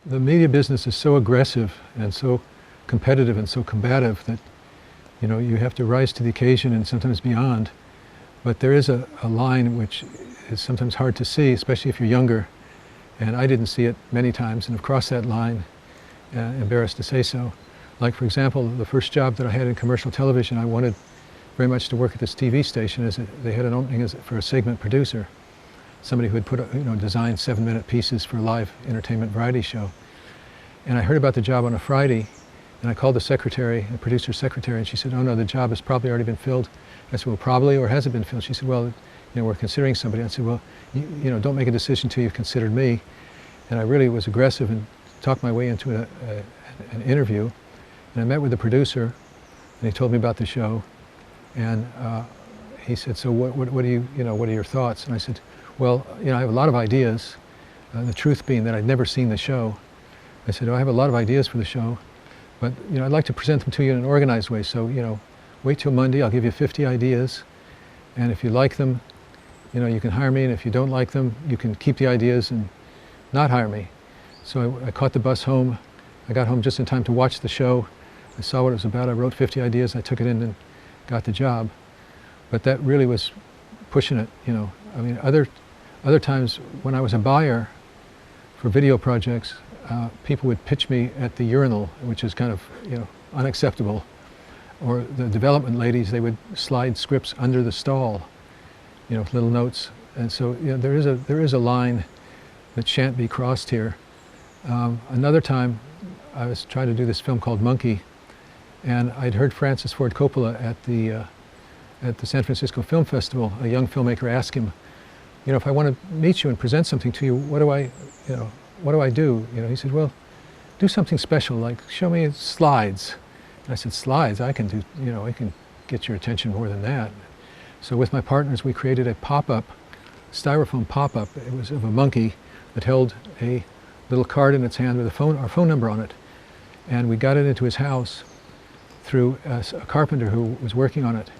The media business is so aggressive and so competitive and so combative that, you know, you have to rise to the occasion and sometimes beyond. But there is a line which is sometimes hard to see, especially if you're younger. And I didn't see it many times and have crossed that line, embarrassed to say so. Like, for example, the first job that I had in commercial television, I wanted very much to work at this TV station. They had an opening for a segment producer, somebody who had designed 7-minute pieces for a live entertainment variety show. And I heard about the job on a Friday, and I called the secretary, the producer's secretary, and she said, "Oh no, the job has probably already been filled." I said, "Well, probably, or has it been filled?" She said, "Well, we're considering somebody." I said, "Well, don't make a decision until you've considered me." And I really was aggressive and talked my way into an interview. And I met with the producer, and he told me about the show. And he said, "So what are what are your thoughts?" And I said, "Well, I have a lot of ideas. The truth being that I'd never seen the show." I said, "I have a lot of ideas for the show, but I'd like to present them to you in an organized way. So wait till Monday. I'll give you 50 ideas, and if you like them, you can hire me. And if you don't like them, you can keep the ideas and not hire me." So I caught the bus home. I got home just in time to watch the show. I saw what it was about. I wrote 50 ideas. I took it in and got the job. But that really was pushing it. I mean, other times when I was a buyer for video projects, people would pitch me at the urinal, which is kind of unacceptable. Or the development ladies, they would slide scripts under the stall, with little notes. And so there is a line that shan't be crossed here. Another time, I was trying to do this film called Monkey, and I'd heard Francis Ford Coppola at the San Francisco Film Festival. A young filmmaker asked him, "If I want to meet you and present something to you, what do I do?" He said, "Well, do something special, like show me slides." And I said, "Slides? I can do, I can get your attention more than that." So with my partners, we created a pop-up, styrofoam pop-up. It was of a monkey that held a little card in its hand with our phone number on it. And we got it into his house through a carpenter who was working on it.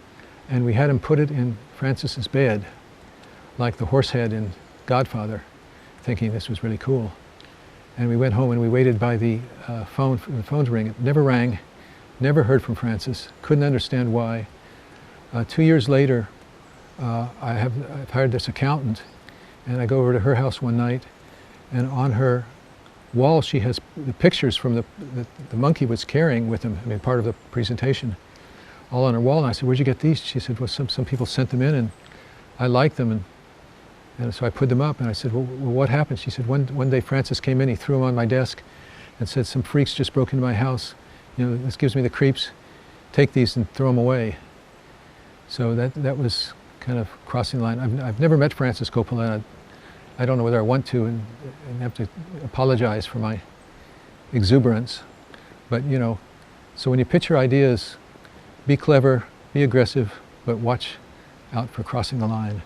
And we had him put it in Francis's bed, like the horse head in Godfather, thinking this was really cool. And we went home and we waited by the phone for the phone to ring. It never rang, never heard from Francis, couldn't understand why. 2 years later, I've hired this accountant, and I go over to her house one night, and on her wall she has the pictures from the monkey was carrying with him, part of the presentation, all on her wall. And I said, "Where'd you get these?" She said, "Well, some people sent them in, and I liked them, and so I put them up." And I said, well, what happened?" She said, one day Francis came in, he threw them on my desk and said, "Some freaks just broke into my house. This gives me the creeps. Take these and throw them away." So that was kind of crossing the line. I've never met Francis Coppola, and I don't know whether I want to, and have to apologize for my exuberance. But so when you pitch your ideas, be clever, be aggressive, but watch out for crossing the line.